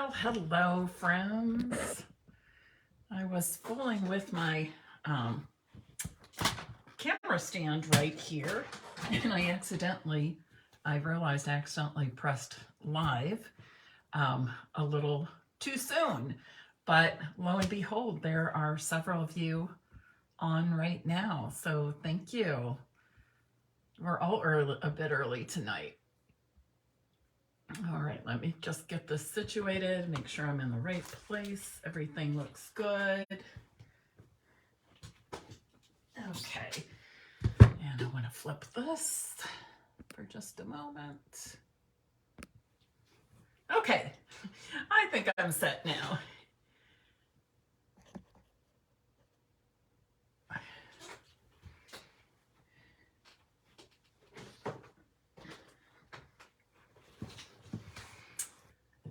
Well, hello, friends. I was fooling with my camera stand right here, and I realized I accidentally pressed live a little too soon. But lo and behold, there are several of you on right now. So thank you. We're all a bit early tonight. All right, let me just get this situated, make sure I'm in the right place. Everything looks good. Okay, and I want to flip this for just a moment. Okay, I think I'm set now.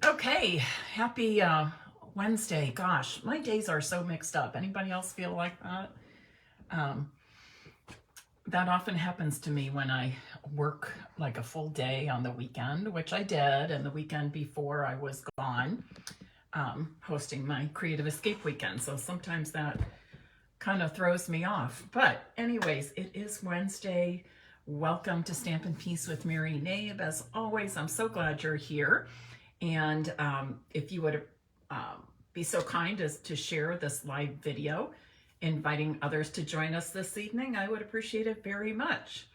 Okay, happy Wednesday. Gosh, my days are so mixed up. Anybody else feel like that? That often happens to me when I work like a full day on the weekend, which I did, and the weekend before I was gone hosting my Creative Escape weekend. So sometimes that kind of throws me off. But anyways, it is Wednesday. Welcome to Stampin' Peace with Mary Knabe. As always, I'm so glad you're here. And if you would be so kind as to share this live video, inviting others to join us this evening, I would appreciate it very much.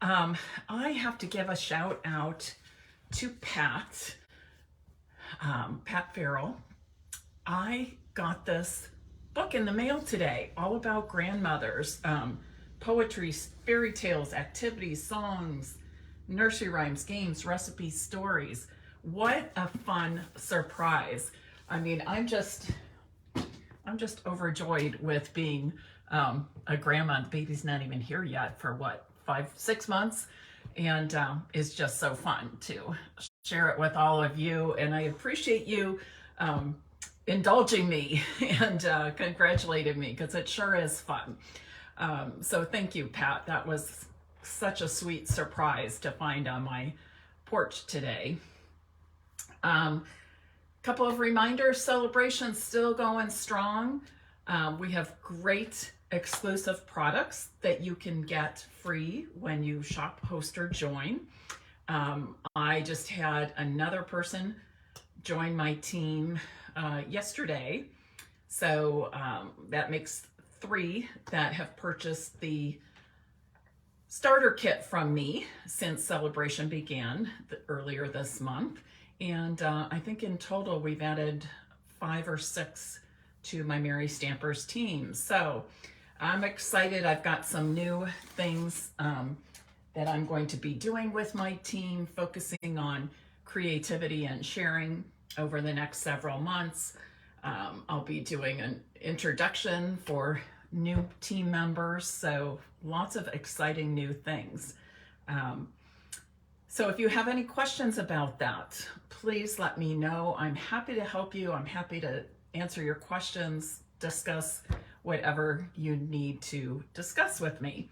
I have to give a shout out to Pat Farrell. I got this book in the mail today, all about grandmothers, poetry, fairy tales, activities, songs, nursery rhymes, games, recipes, stories. What a fun surprise. I mean, I'm just overjoyed with being a grandma. The baby's not even here yet for what, 5-6 months, and it's just so fun to share it with all of you. And I appreciate you indulging me and congratulating me, because it sure is fun. So thank you, Pat. That was such a sweet surprise to find on my porch today. Couple of reminders, celebrations still going strong. We have great exclusive products that you can get free when you shop, host, or join. I just had another person join my team yesterday. So that makes 3 that have purchased the starter kit from me since celebration began earlier this month. And I think in total we've added 5 or 6 to my Mary Stampers team. So I'm excited. I've got some new things that I'm going to be doing with my team, focusing on creativity and sharing over the next several months. I'll be doing an introduction for new team members. So lots of exciting new things. So if you have any questions about that, please let me know. I'm happy to help you. I'm happy to answer your questions, discuss whatever you need to discuss with me.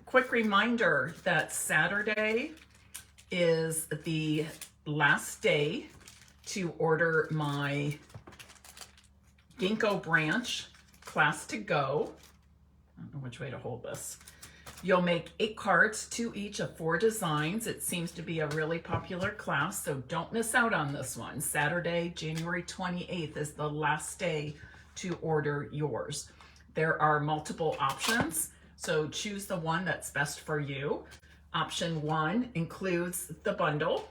Quick reminder that Saturday is the last day to order my Ginkgo branch class to go. I don't know which way to hold this. You'll make 8 cards, 2 each of 4 designs. It seems to be a really popular class, so don't miss out on this one. Saturday, January 28th is the last day to order yours. There are multiple options, so choose the one that's best for you. Option 1 includes the bundle.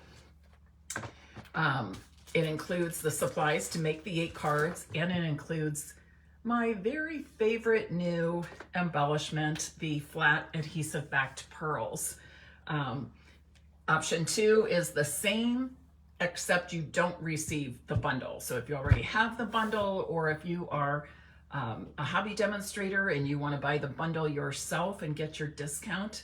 It includes the supplies to make the 8 cards, and it includes my very favorite new embellishment, the flat adhesive backed pearls. Option 2 is the same, except you don't receive the bundle. So if you already have the bundle, or if you are a hobby demonstrator and you want to buy the bundle yourself and get your discount,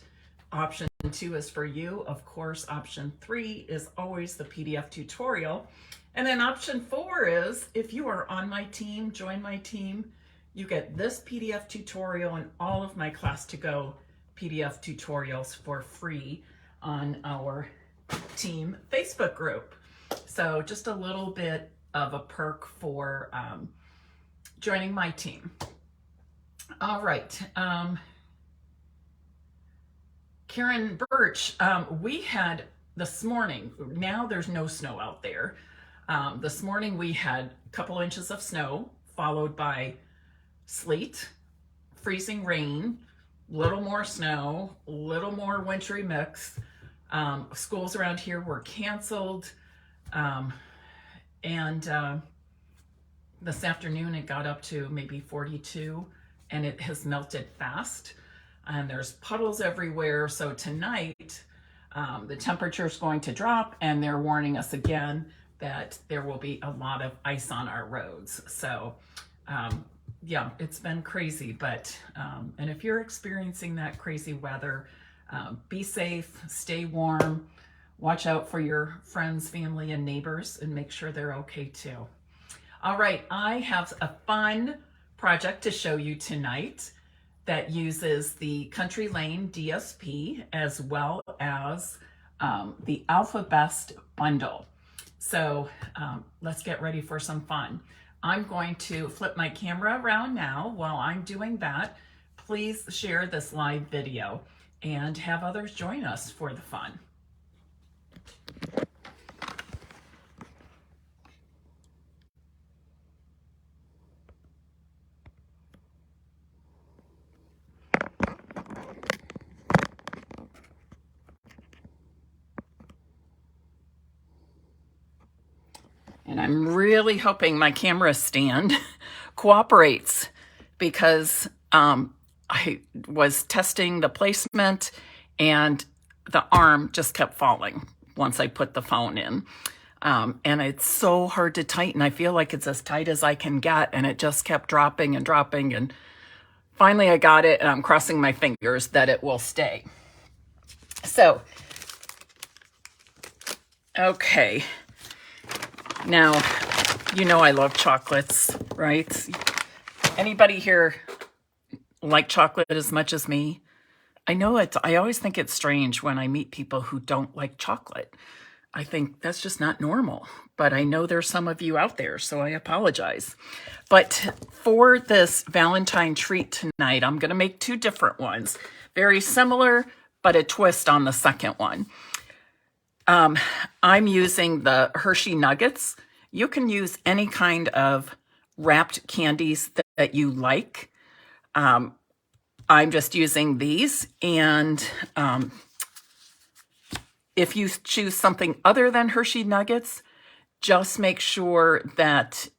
option 2 is for you. Of course, option 3 is always the PDF tutorial. And then option 4 is, if you are on my team, join my team, you get this PDF tutorial and all of my class to go PDF tutorials for free on our team Facebook group. So just a little bit of a perk for joining my team. All right. Karen Birch, we had this morning, now there's no snow out there. This morning we had a couple inches of snow, followed by sleet, freezing rain, little more snow, little more wintry mix. Schools around here were canceled. And this afternoon it got up to maybe 42, and it has melted fast. And there's puddles everywhere. So tonight, the temperature is going to drop, and they're warning us again that there will be a lot of ice on our roads. So yeah, it's been crazy, but, and if you're experiencing that crazy weather, be safe, stay warm, watch out for your friends, family, and neighbors, and make sure they're okay too. All right, I have a fun project to show you tonight that uses the Country Lane DSP as well as the alphabest bundle. So let's get ready for some fun. I'm going to flip my camera around now. While I'm doing that, please share this live video and have others join us for the fun. And I'm really hoping my camera stand cooperates, because I was testing the placement and the arm just kept falling once I put the phone in. And it's so hard to tighten. I feel like it's as tight as I can get, and it just kept dropping and dropping. And finally I got it, and I'm crossing my fingers that it will stay. So, okay. Now, you know I love chocolates, right? Anybody here like chocolate as much as me? I know I always think it's strange when I meet people who don't like chocolate. I think that's just not normal, but I know there's some of you out there, so I apologize. But for this Valentine treat tonight, I'm going to make two different ones. Very similar, but a twist on the second one. I'm using the Hershey Nuggets. You can use any kind of wrapped candies that you like. I'm just using these, and if you choose something other than Hershey Nuggets, just make sure that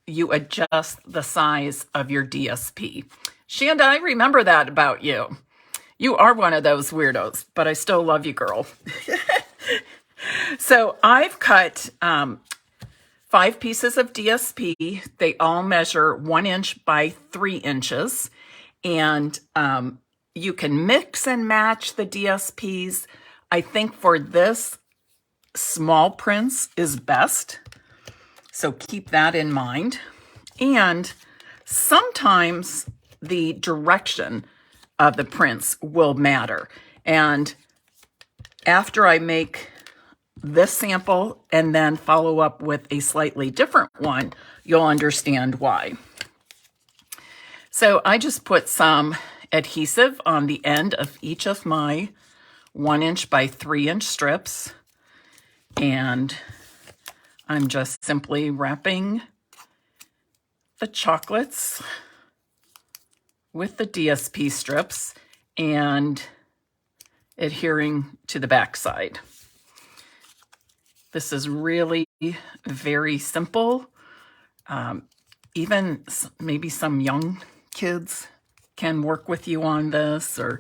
you adjust the size of your DSP. Shanda, I remember that about you. You are one of those weirdos, but I still love you, girl. So I've cut 5 pieces of DSP. They all measure 1 inch by 3 inches. And you can mix and match the DSPs. I think for this, small prints is best. So keep that in mind. And sometimes the direction of the prints will matter. And after I make this sample and then follow up with a slightly different one, you'll understand why. So I just put some adhesive on the end of each of my 1 inch by 3 inch strips, and I'm just simply wrapping the chocolates with the DSP strips and adhering to the back side. This is really very simple. Even maybe some young kids can work with you on this, or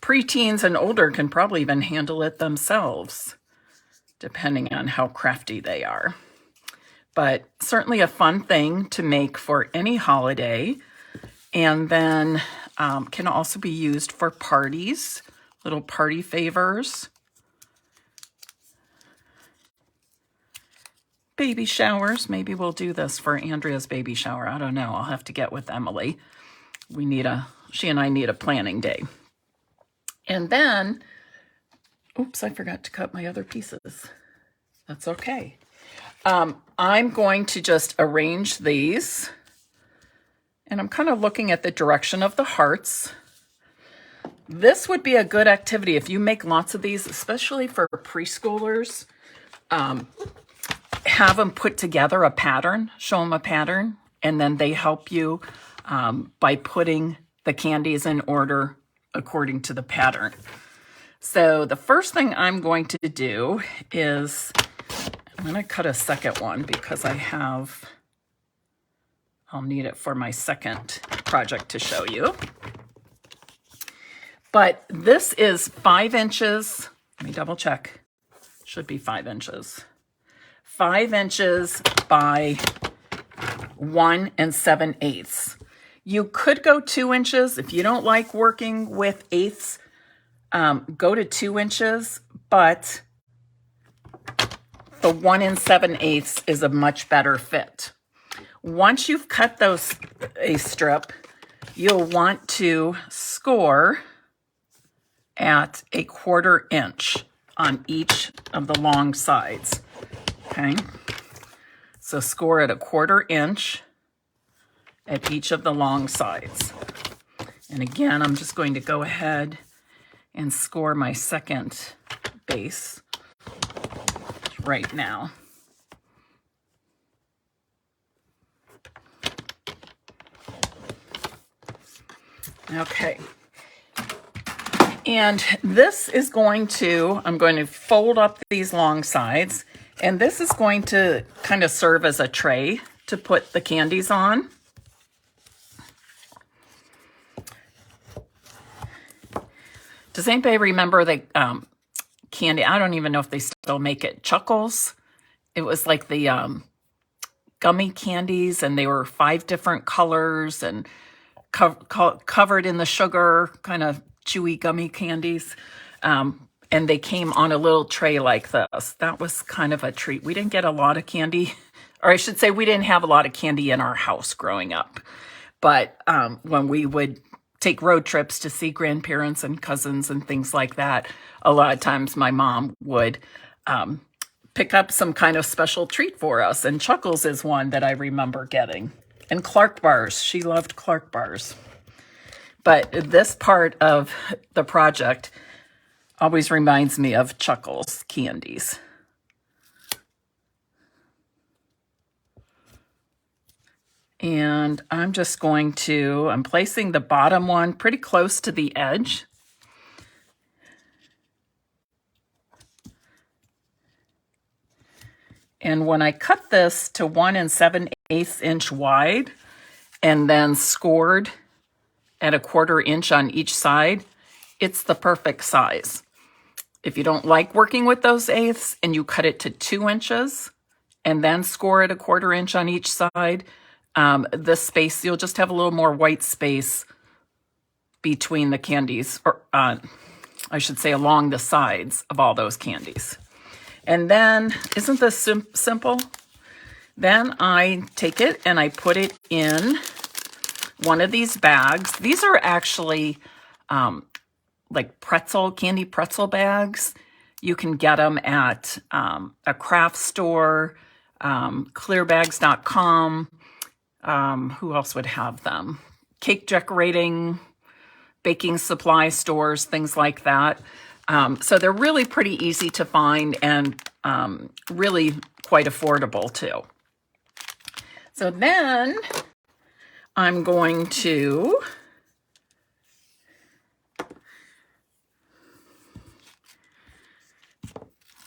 preteens and older can probably even handle it themselves, depending on how crafty they are. But certainly a fun thing to make for any holiday, and then can also be used for parties, little party favors. Baby showers. Maybe we'll do this for Andrea's baby shower. I don't know. I'll have to get with Emily. She and I need a planning day. And then, oops, I forgot to cut my other pieces. That's okay. I'm going to just arrange these, and I'm kind of looking at the direction of the hearts. This would be a good activity if you make lots of these, especially for preschoolers. Have them put together a pattern, show them a pattern, and then they help you by putting the candies in order according to the pattern. So the first thing I'm going to do is, I'm going to cut a second one because I'll need it for my second project to show you. But this is 5 inches. Let me double check. Should be 5 inches. 5 inches by 1 7/8. You could go 2 inches. If you don't like working with eighths, go to 2 inches, but the 1 7/8 is a much better fit. Once you've cut a strip, you'll want to score at 1/4 inch on each of the long sides. Okay, so score at 1/4 inch at each of the long sides. And again, I'm just going to go ahead and score my second base right now. Okay. And this is I'm going to fold up these long sides, and this is going to kind of serve as a tray to put the candies on. Does anybody remember the candy? I don't even know if they still make it. Chuckles. It was like the gummy candies, and they were 5 different colors and covered in the sugar, kind of chewy gummy candies. And they came on a little tray like this. That was kind of a treat. We didn't get a lot of candy, or I should say we didn't have a lot of candy in our house growing up. But when we would take road trips to see grandparents and cousins and things like that, a lot of times my mom would pick up some kind of special treat for us. And Chuckles is one that I remember getting. And Clark bars. She loved Clark bars. But this part of the project always reminds me of Chuckles candies. And I'm placing the bottom one pretty close to the edge. And when I cut this to 1 7/8 inch wide and then scored at 1/4 inch on each side, it's the perfect size. If you don't like working with those eighths and you cut it to 2 inches and then score at 1/4 inch on each side, this space, you'll just have a little more white space between the candies, or I should say along the sides of all those candies. And then, isn't this simple? Then I take it and I put it in one of these bags. These are actually like candy pretzel bags. You can get them at a craft store, clearbags.com. Who else would have them? Cake decorating, baking supply stores, things like that. So they're really pretty easy to find and really quite affordable too. So then I'm going to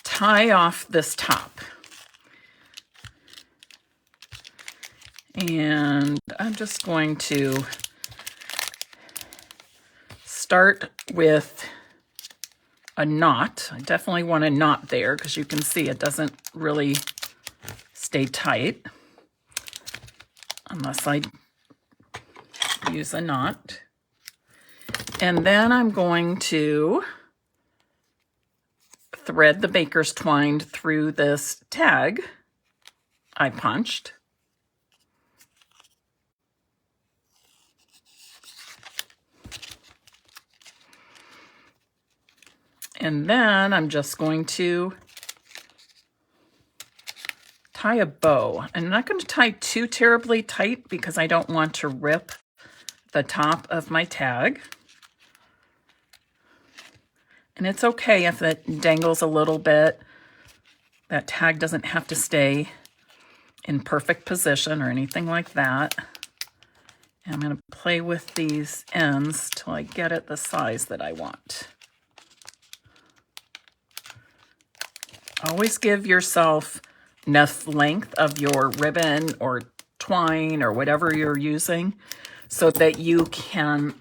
tie off this top. And I'm just going to start with a knot. I definitely want a knot there because you can see it doesn't really stay tight unless I use a knot. And then I'm going to thread the baker's twine through this tag I punched. And then I'm just going to tie a bow. I'm not going to tie too terribly tight because I don't want to rip the top of my tag. And it's okay if it dangles a little bit. That tag doesn't have to stay in perfect position or anything like that. And I'm going to play with these ends till I get it the size that I want. Always give yourself enough length of your ribbon or twine or whatever you're using so that you can,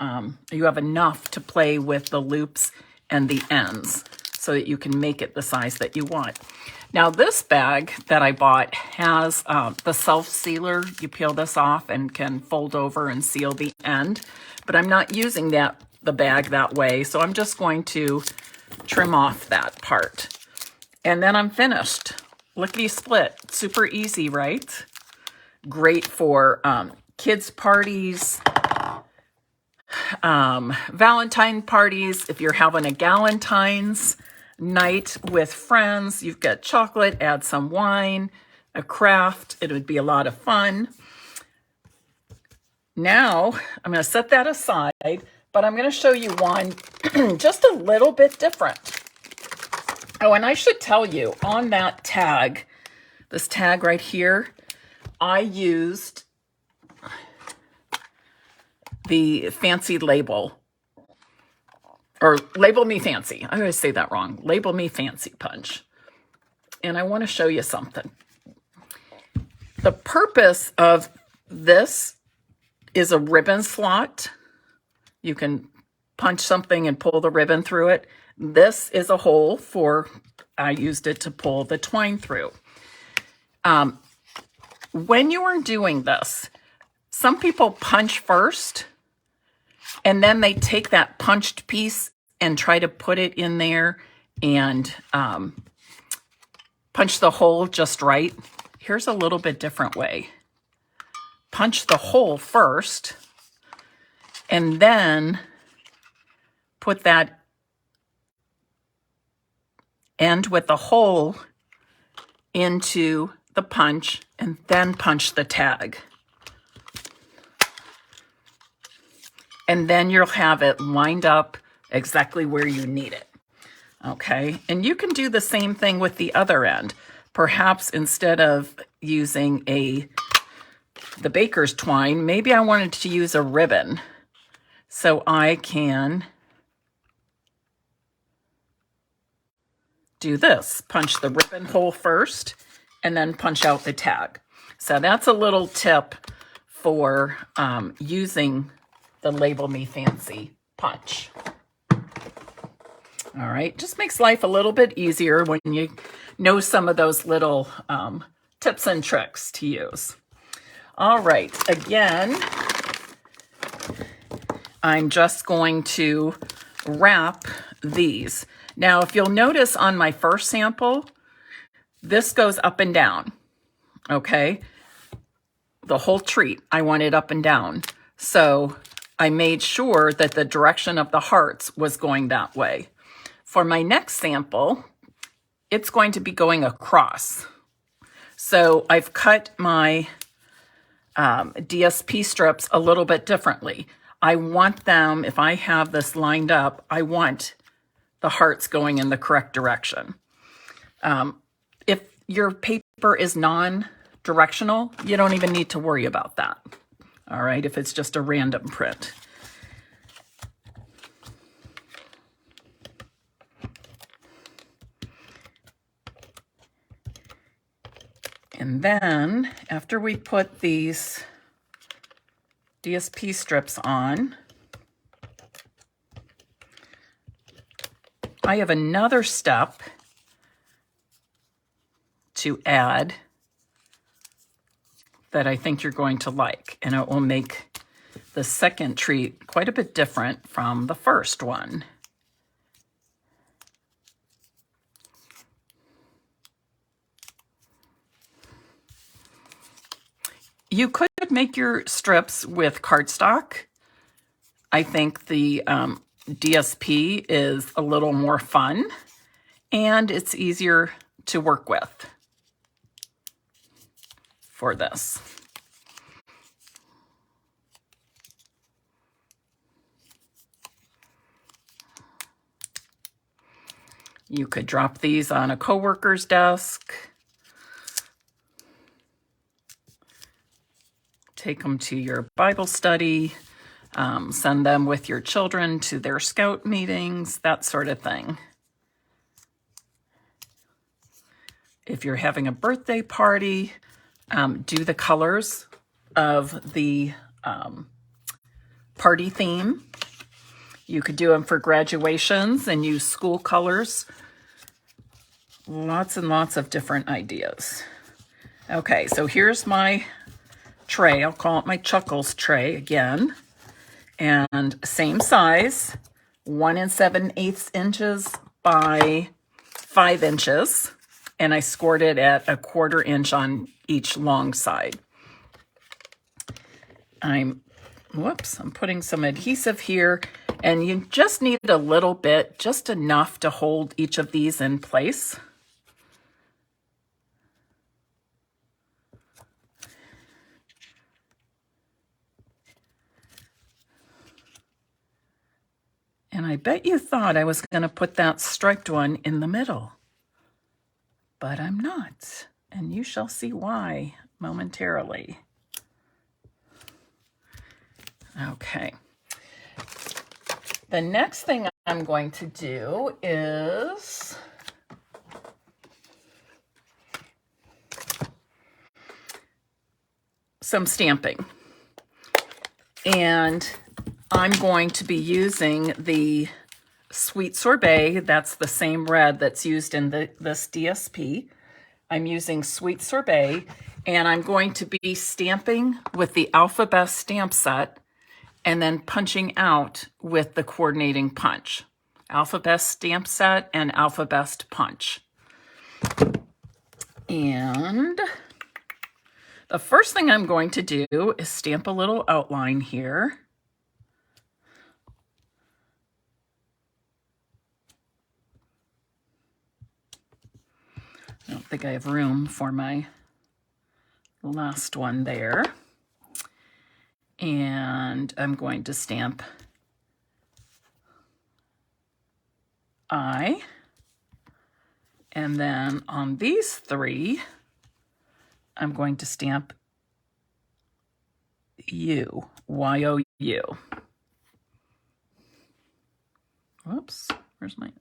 you have enough to play with the loops and the ends so that you can make it the size that you want. Now this bag that I bought has the self-sealer. You peel this off and can fold over and seal the end, but I'm not using the bag that way, so I'm just going to trim off that part. And then I'm finished. Lickety split, super easy, right? Great for kids' parties, Valentine parties. If you're having a Galentine's night with friends, you've got chocolate, add some wine, a craft. It would be a lot of fun. Now, I'm going to set that aside, but I'm going to show you one just a little bit different. Oh, and I should tell you, on that tag, this tag right here, I used the fancy label, or Label Me Fancy. I always say that wrong. Label Me Fancy punch. And I want to show you something. The purpose of this is a ribbon slot. You can punch something and pull the ribbon through it. This is a hole for, I used it to pull the twine through. When you are doing this, some people punch first, and then they take that punched piece and try to put it in there and punch the hole just right. Here's a little bit different way. Punch the hole first, and then put that end with the hole into the punch, and then punch the tag. And then you'll have it lined up exactly where you need it. Okay, and you can do the same thing with the other end. Perhaps instead of using the baker's twine, maybe I wanted to use a ribbon. So I can do this, punch the ribbon hole first, and then punch out the tag. So that's a little tip for using the Label Me Fancy punch. All right, just makes life a little bit easier when you know some of those little tips and tricks to use. All right, again, I'm just going to wrap these. Now, if you'll notice on my first sample, this goes up and down, okay? The whole treat, I want it up and down. So I made sure that the direction of the hearts was going that way. For my next sample, it's going to be going across. So I've cut my DSP strips a little bit differently. I want them, if I have this lined up, I want the hearts going in the correct direction. If your paper is non-directional, you don't even need to worry about that. All right, if it's just a random print. And then after we put these DSP strips on, I have another step to add that I think you're going to like, and it will make the second treat quite a bit different from the first one. You could make your strips with cardstock. I think the DSP is a little more fun and it's easier to work with. for this. You could drop these on a coworker's desk. Take them to your Bible study. Send them with your children to their scout meetings, that sort of thing. If you're having a birthday party, do the colors of the party theme. You could do them for graduations and use school colors. Lots and lots of different ideas. Okay, so here's my tray. I'll call it my Chuckles tray again. And same size, 1 7/8 inches by 5 inches. And I scored it at 1/4 inch on each long side. I'm putting some adhesive here, and you just need a little bit, just enough to hold each of these in place. And I bet you thought I was going to put that striped one in the middle, but I'm not, and you shall see why momentarily. Okay. The next thing I'm going to do is some stamping. And I'm going to be using the Sweet Sorbet. That's the same red that's used in this DSP. I'm using Sweet Sorbet, and I'm going to be stamping with the alphabest stamp set and then punching out with the coordinating punch. Alphabest stamp set and alphabest punch. And the first thing I'm going to do is stamp a little outline here. I don't think I have room for my last one there. And I'm going to stamp I. And then on these three, I'm going to stamp U, Y-O-U. Whoops, where's my...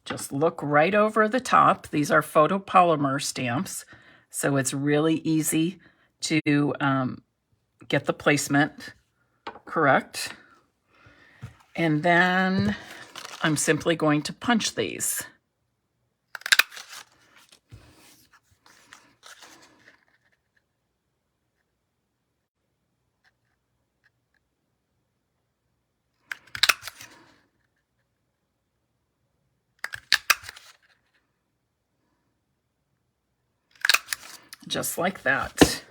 Just look right over the top. These are photopolymer stamps, so it's really easy to get the placement correct. And then I'm simply going to punch these. Just like that.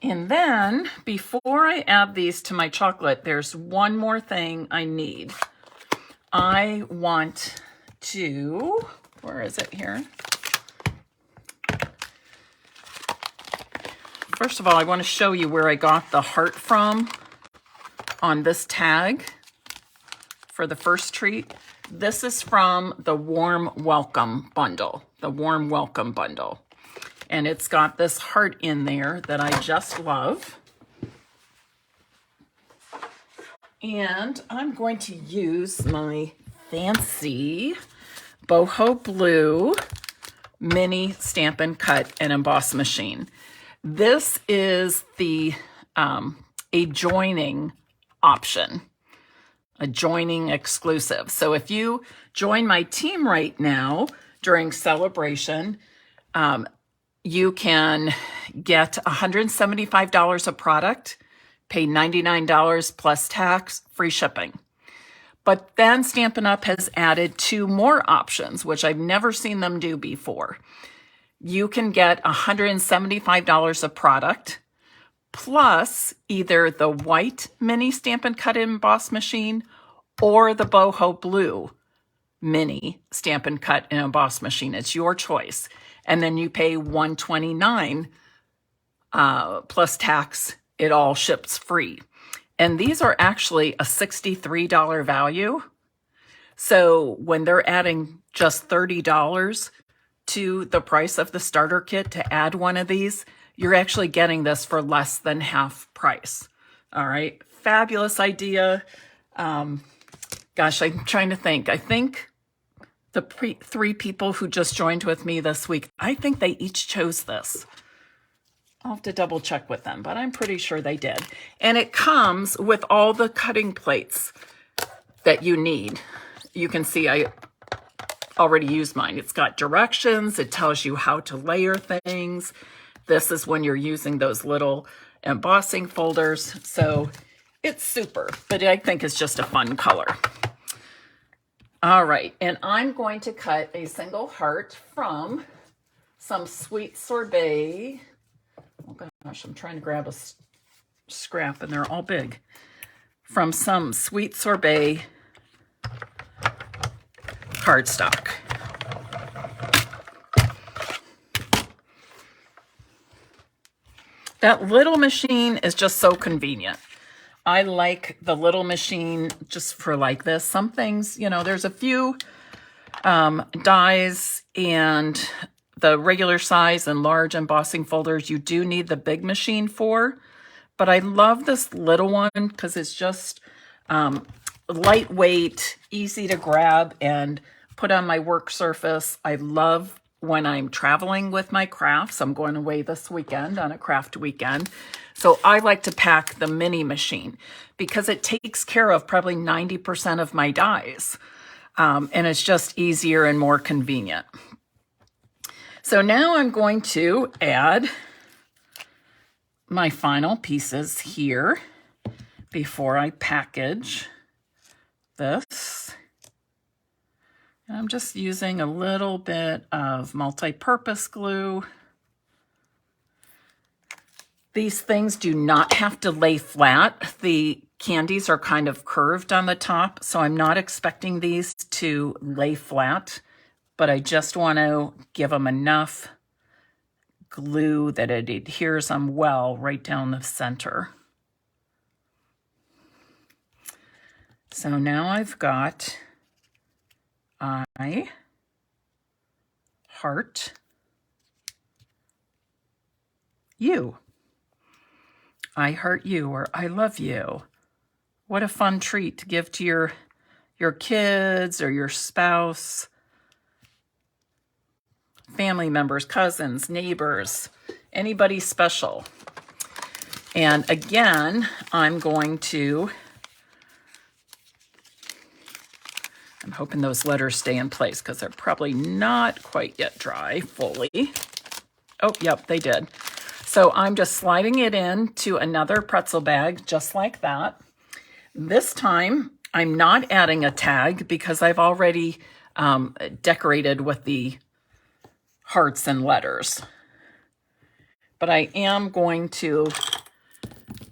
And then before I add these to my chocolate, there's one more thing I need. I want to, where is it here? First of all, I want to show you where I got the heart from on this tag for the first treat. This is from the Warm Welcome bundle, the Warm Welcome bundle. And it's got this heart in there that I just love. And I'm going to use my fancy boho blue mini Stampin' Cut and Emboss machine. This is the a joining option, a joining exclusive. So if you join my team right now during celebration, you can get $175 a product, pay $99 plus tax, free shipping. But then Stampin' Up! Has added 2 more options, which I've never seen them do before. You can get $175 a product, plus either the white mini Stampin' Cut and Emboss machine or the boho blue mini Stampin' Cut and Emboss machine. It's your choice. And then you pay $129 plus tax. It all ships free. And these are actually a $63 value. So when they're adding just $30 to the price of the starter kit to add one of these, you're actually getting this for less than half price. All right, fabulous idea. Gosh, I'm trying to think. I think the three people who just joined with me this week, I think they each chose this. I'll have to double check with them, but I'm pretty sure they did. And it comes with all the cutting plates that you need. You can see I already used mine. It's got directions. It tells you how to layer things. This is when you're using those little embossing folders. So it's super, but I think it's just a fun color. All right, and I'm going to cut a single heart from some Sweet Sorbet. Oh gosh, I'm trying to grab a scrap and they're all big. From some Sweet Sorbet cardstock. That little machine is just so convenient. I like the little machine just for like this. Some things, you know, there's a few dies and the regular size and large embossing folders you do need the big machine for. But I love this little one because it's just lightweight, easy to grab and put on my work surface. I love when I'm traveling with my crafts. I'm going away this weekend on a craft weekend. So I like to pack the mini machine because it takes care of probably 90% of my dies. And it's just easier and more convenient. So now I'm going to add my final pieces here before I package this. And I'm just using a little bit of multi-purpose glue. These things do not have to lay flat. The candies are kind of curved on the top, so I'm not expecting these to lay flat, but I just want to give them enough glue that it adheres them well right down the center. So now I've got I, heart, you. I heart you, or I love you. What a fun treat to give to your kids or your spouse, family members, cousins, neighbors, anybody special. And again, I'm hoping those letters stay in place because they're probably not quite yet dry fully. Oh, yep, they did. So I'm just sliding it into another pretzel bag just like that. This time, I'm not adding a tag because I've already decorated with the hearts and letters. But I am going to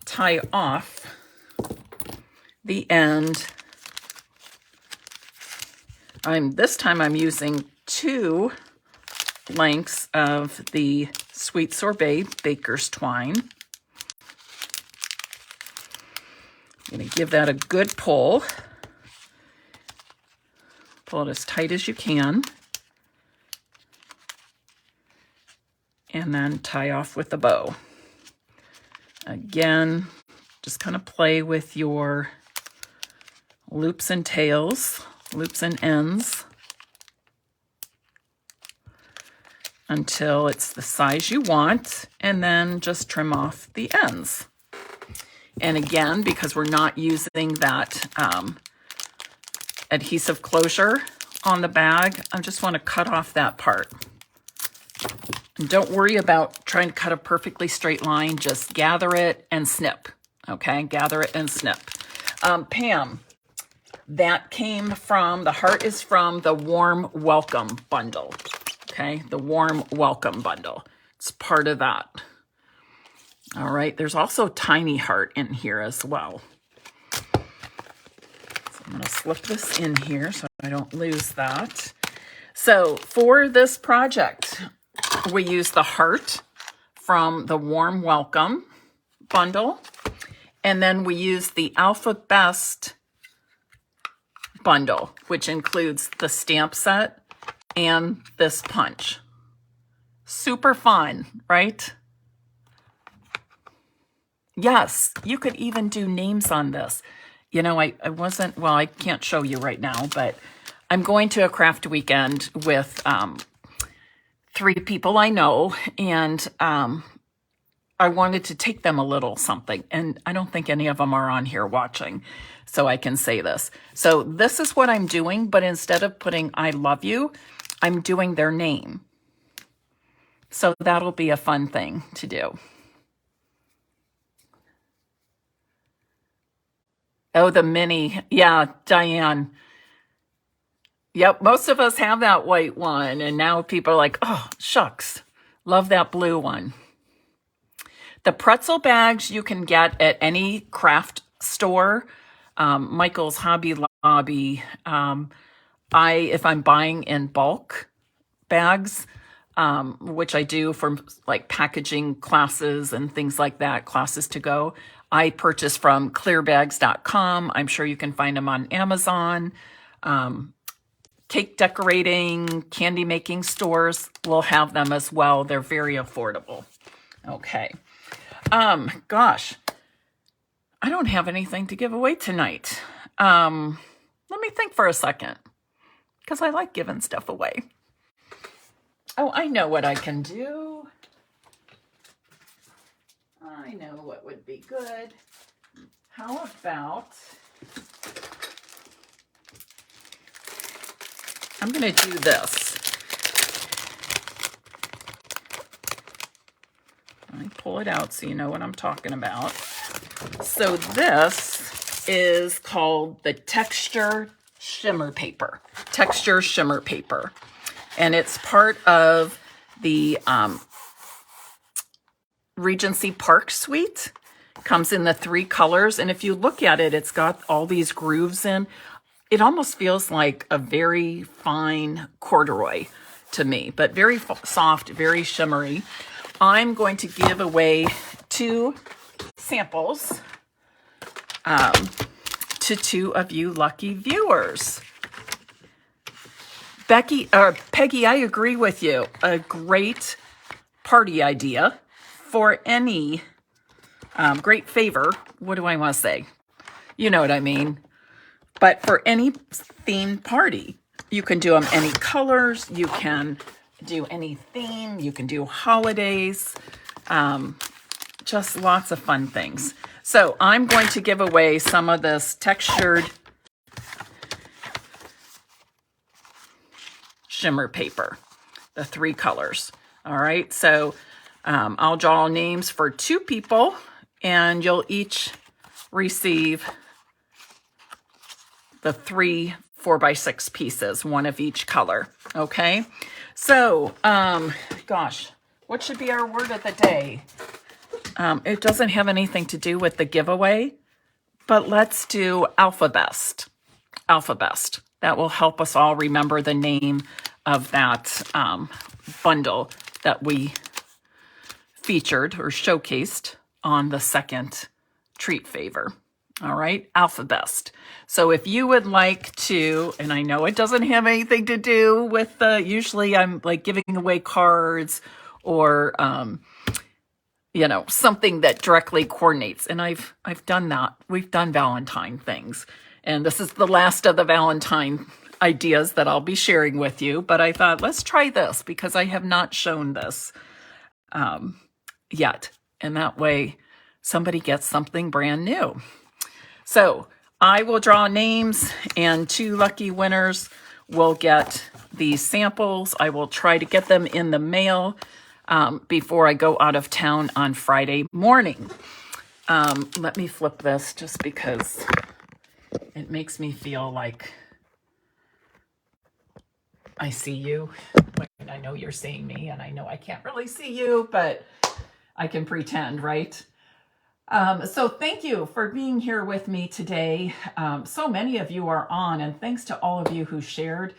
tie off the end. This time I'm using 2 lengths of the Sweet Sorbet Baker's Twine. I'm going to give that a good pull. Pull it as tight as you can. And then tie off with a bow. Again, just kind of play with your loops and tails, loops and ends, until it's the size you want, and then just trim off the ends. And again, because we're not using that adhesive closure on the bag, I just want to cut off that part. And don't worry about trying to cut a perfectly straight line, just gather it and snip, okay? Gather it and snip. Pam, that came from, the heart is from the Warm Welcome bundle. Okay, the Warm Welcome bundle. It's part of that. All right, there's also Tiny Heart in here as well. So I'm going to slip this in here so I don't lose that. So for this project, we use the heart from the Warm Welcome bundle. And then we use the alphabest bundle, which includes the stamp set and this punch. Super fun, right? Yes, you could even do names on this. You know, I wasn't, well, I can't show you right now, but I'm going to a craft weekend with 3 people I know, and I wanted to take them a little something, and I don't think any of them are on here watching, so I can say this. So this is what I'm doing, but instead of putting I love you, I'm doing their name. So that'll be a fun thing to do. Oh, the mini. Yeah, Diane. Yep, most of us have that white one, and now people are like, oh, shucks, love that blue one. The pretzel bags you can get at any craft store, Michael's, Hobby Lobby. If I'm buying in bulk bags, which I do for like packaging classes and things like that, classes to go, I purchase from clearbags.com. I'm sure you can find them on Amazon. Cake decorating, candy making stores will have them as well. They're very affordable. Okay. Gosh, I don't have anything to give away tonight. Let me think for a second, because I like giving stuff away. Oh, I know what I can do. I know what would be good. How about, I'm going to do this. Let me pull it out so you know what I'm talking about. So this is called the Texture Shimmer Paper. Texture Shimmer Paper. And it's part of the Regency Park suite. Comes in the 3 colors. And if you look at it, it's got all these grooves in. It almost feels like a very fine corduroy to me, but very soft, very shimmery. I'm going to give away 2 samples to 2 of you lucky viewers. Peggy, I agree with you. A great party idea for any great favor. What do I want to say? You know what I mean. But for any themed party, you can do them any colors. You can do any theme. You can do holidays. Just lots of fun things. So I'm going to give away some of this textured shimmer paper, the 3 colors. All right, so I'll draw names for 2 people, and you'll each receive the 3 4x6 pieces, 1 of each color. Okay, so gosh, what should be our word of the day? It doesn't have anything to do with the giveaway, but let's do alphabest. Alphabest. That will help us all remember the name of that bundle that we featured or showcased on the second treat favor. All right, alphabest. So if you would like to, and I know it doesn't have anything to do with usually I'm like giving away cards or you know, something that directly coordinates. And I've done that. We've done Valentine things. And this is the last of the Valentine ideas that I'll be sharing with you. But I thought, let's try this because I have not shown this yet. And that way somebody gets something brand new. So I will draw names and 2 lucky winners will get these samples. I will try to get them in the mail before I go out of town on Friday morning. Let me flip this just because it makes me feel like I see you. I know you're seeing me, and I know I can't really see you, but I can pretend, right? So thank you for being here with me today. So many of you are on, and thanks to all of you who shared.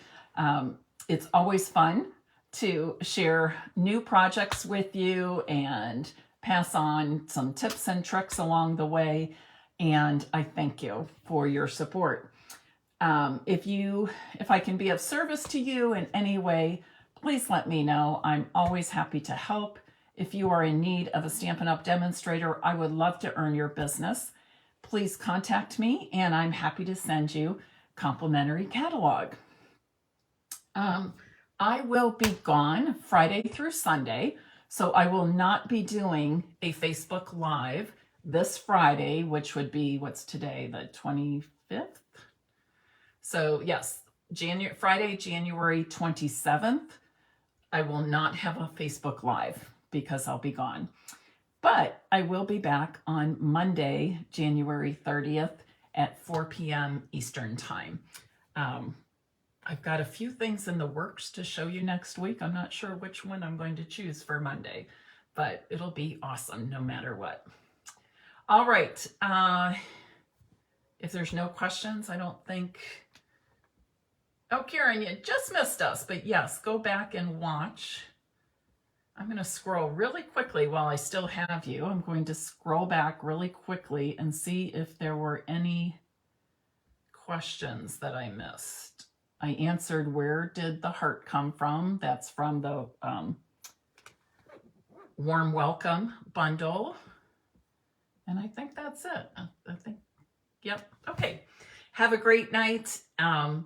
It's always fun to share new projects with you and pass on some tips and tricks along the way. And I thank you for your support. If I can be of service to you in any way, please let me know. I'm always happy to help. If you are in need of a Stampin' Up! Demonstrator, I would love to earn your business. Please contact me and I'm happy to send you complimentary catalog. I will be gone Friday through Sunday, so I will not be doing a Facebook Live this Friday, which would be, what's today, the 25th? So yes, Friday, January 27th, I will not have a Facebook Live because I'll be gone. But I will be back on Monday, January 30th at 4 p.m. Eastern Time. I've got a few things in the works to show you next week. I'm not sure which one I'm going to choose for Monday, but it'll be awesome no matter what. All right. If there's no questions, I don't think... Oh, Karen, you just missed us, but yes, go back and watch. I'm going to scroll really quickly while I still have you. I'm going to scroll back really quickly and see if there were any questions that I missed. I answered, where did the heart come from? That's from the warm welcome bundle. And I think that's it. I think, yep. Okay. Have a great night. And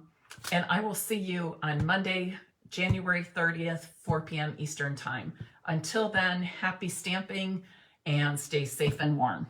I will see you on Monday, January 30th, 4 p.m. Eastern Time. Until then, happy stamping and stay safe and warm.